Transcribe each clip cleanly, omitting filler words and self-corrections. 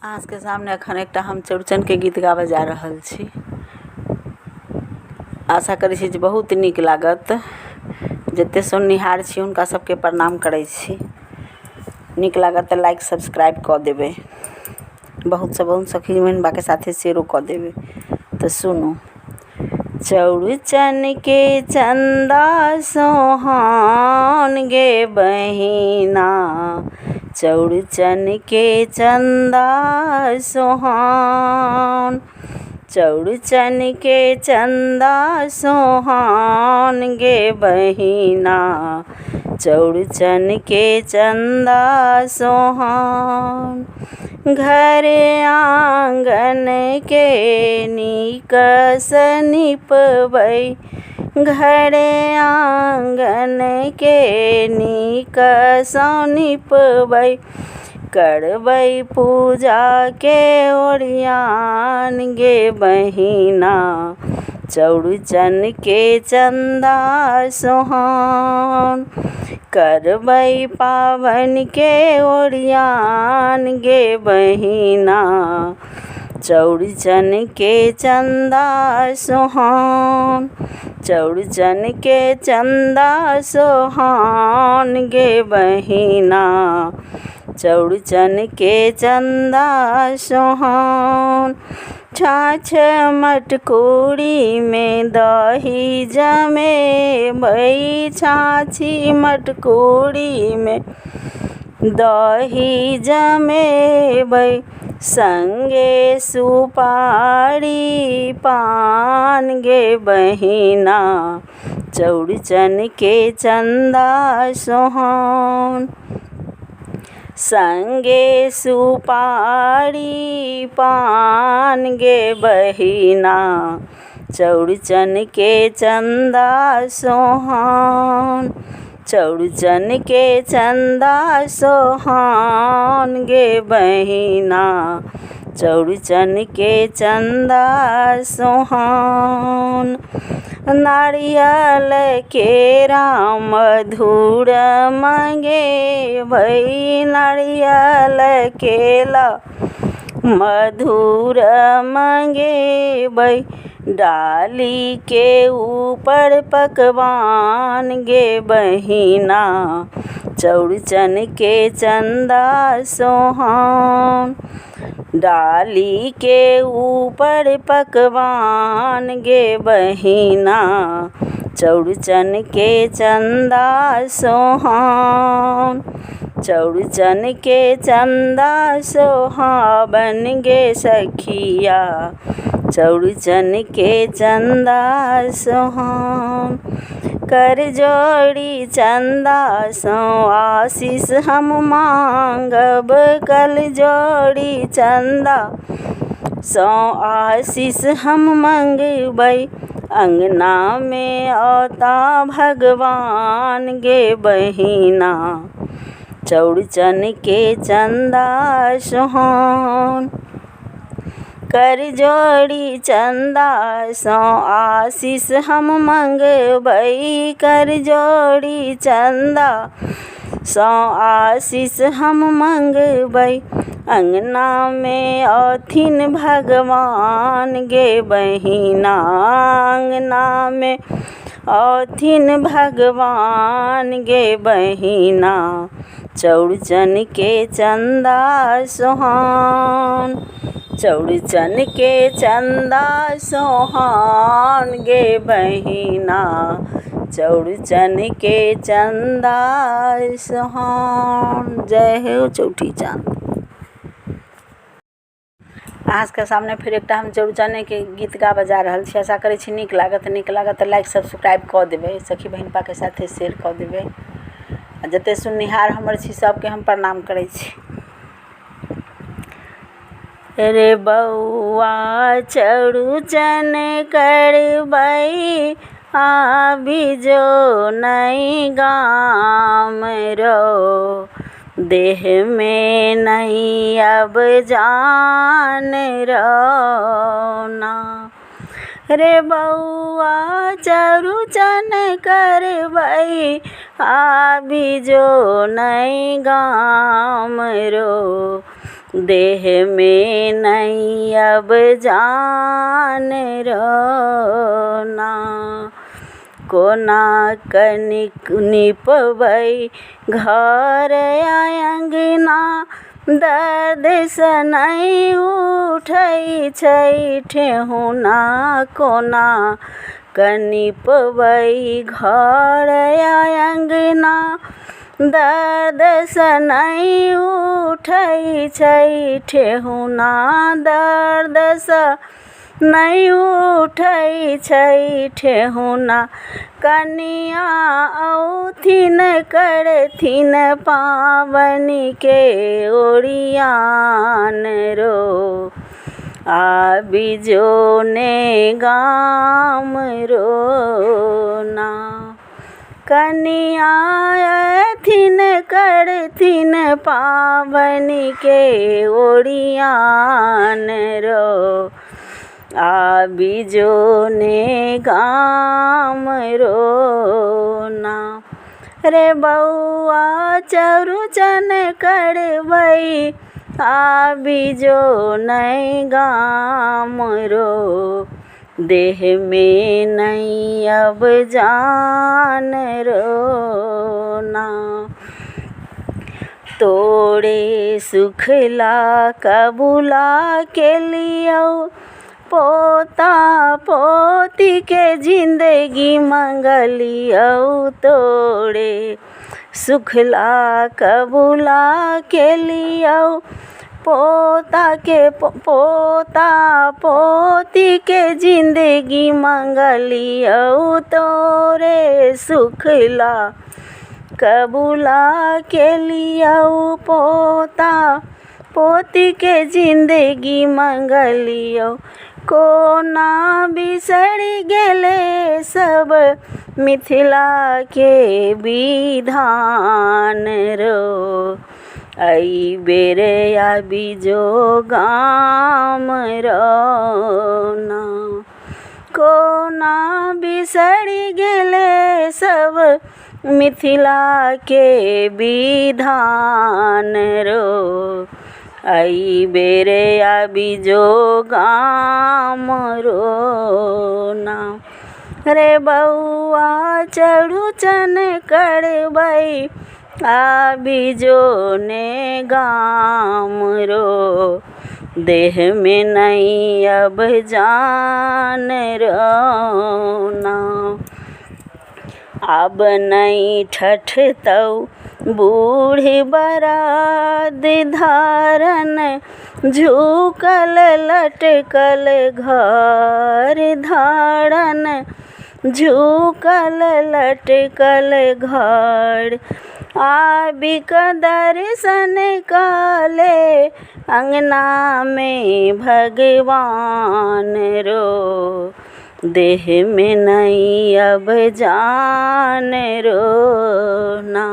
आज के सामने अखन एकटा हम चौड़चन के गीत गाबे जा रहल छी। आशा करै छी जे बहुत नीक लागत। जते सुननिहार छी हुनका सबके प्रणाम करै छी। नीक लागत तऽ लाइक सब्सक्राइब कऽ देबै। बहुत से बहुत सखी बहिनबा के साथे शेयरो कऽ देबै। तो सुनू। चौड़चन के चंदा सोहान गे बहिना, चौड़चन के चंदा सोहान, चौड़चन के चंदा सोहान गे बहिना, चौड़चन के चंदा सोहान। घर आंगन के नीकस निपबै, घर आंगन के नीकस निपबै, करबै पूजा के ओरियान गे बहिना, चौड़चन के चंदा सोहान। करबै पावन के ओरियान गे बहिना, चौड़चन के चंदा सोहान, चौड़चन के चंदा सोहान गे बहिना, चौड़चन के चंदा सोहान। छाछ मटकूरी में दही जमेबै, छाछी मटकूरी में दही जमेबै, संगे सुपारी पान गे बहिना, चौड़चन के चंदा सोहान। संगे सुपारी पान गे बहिना, चौड़चन के चंदा सोहान, चौड़चन के चंदा सोहान गे बहिना, चौड़चन के चंदा सोहान। नारियल केरा मधुर मंगेबै, नारियल केला मधुर मंगेबै, डाली के ऊपर पकवान गे बहिना, चौड़चन के चंदा सोहान। डाली के ऊपर पकवान गे बहिना, चौड़चन के चंदा सोहान, चौड़चन के चंदा सोहावन गे सखिया, चौड़चन के चंदा सोहान। कर जोड़ी चंदा सो आशीष हम मांगब, कर जोड़ी चंदा सो आशीष हम मंगबै, अंगना में औता भगवान गे बहिना, चौड़चन के चंदा सोहान। कर जोड़ी चंदा सो आशीष हम मंगबै, कर जोड़ी चंदा सो आशीष हम मंगबै, अंगना में औथिन भगवान गे बहिना, अंगना में औथिन भगवान गे बहिना, चौड़चन के चंदा सोहान, चौड़चन के चंदा सोहान गे बहिना, चौड़चन के चंदा सोहान। जय हो चौठी चाँद। आज के सामने फिर एकटा हम चौड़चन के गीत गाबे जा रहल छी। आशा करै छी नीक लागत तऽ लाइक सब्सक्राइब कऽ देबै। सखी बहिनपा के साथे शेयर कऽ देबै। जते सुननिहार हमर छी सबके हम प्रणाम करै छी। रे बौआ चौड़चन करबै, आबि जो नहीं गाम रो, देह में नहीं अब जान रोना। रे बौआ चौड़चन करबै, आबि जो नहीं गाम रो, देह में नहीं अब जान रोना। कोना कनिक निपबै घर अंगना, दर्द से नहीं उठै छै ठेहुना। कोना कनिपबै घर अंगना, दर्द से नहीं उठै छै ठेहुना। दर्द से नहीं उठै छै ठेहुना। कनिया औथिन करथिन पावनि के ओरियान रो, आबि जो ने गाम रोना। कनिया अथिन करथिन पावनि के ओरियान रो, आबि जो ने गाम रोना। रे बौआ चौरुचन करबै, आबि जो ने गाम रो। देह में नहीं अब जान रोना। तोड़े सुखला कबूला के लियो, पोता पोती के जिंदगी मंगलियो। तोड़े सुखला कबूला के लियो, पोता पोती के जिंदगी मंगलियो। तोरे सुखला कबूला के लियो, पोता पोती के जिंदगी मंगलियो। कोना बिसर गेले सब मिथिला के विधान रो, आई बेर आबि जो गाम रोना। कोना बिसर गेले सब मिथिला के विधान रो, आई बेर आबि जो गाम रोना। रे बौआ चौरुचन करबै, आबि जो ने गाम रो। देह में नहीं अब जान रोना। अब नहीं ठठतौ बूढ़ बराद धारन, झुकल लटकल घर धारन। झुकल लटकल घर, आबि क दर्शन काले अंगना में भगवान रो। देह में नहीं अब जान रोना।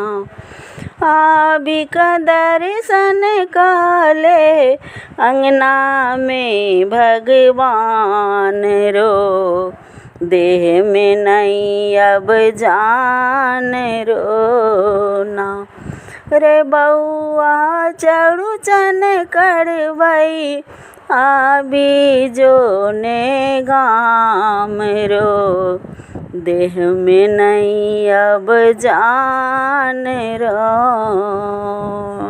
आबि क दर्शन काले अंगना में भगवान रो। देह में नहीं अब जान रोना। रे बौआ चौरुचन करबै, आबि जो ने गाम रो। देह में नहीं अब जान रोना।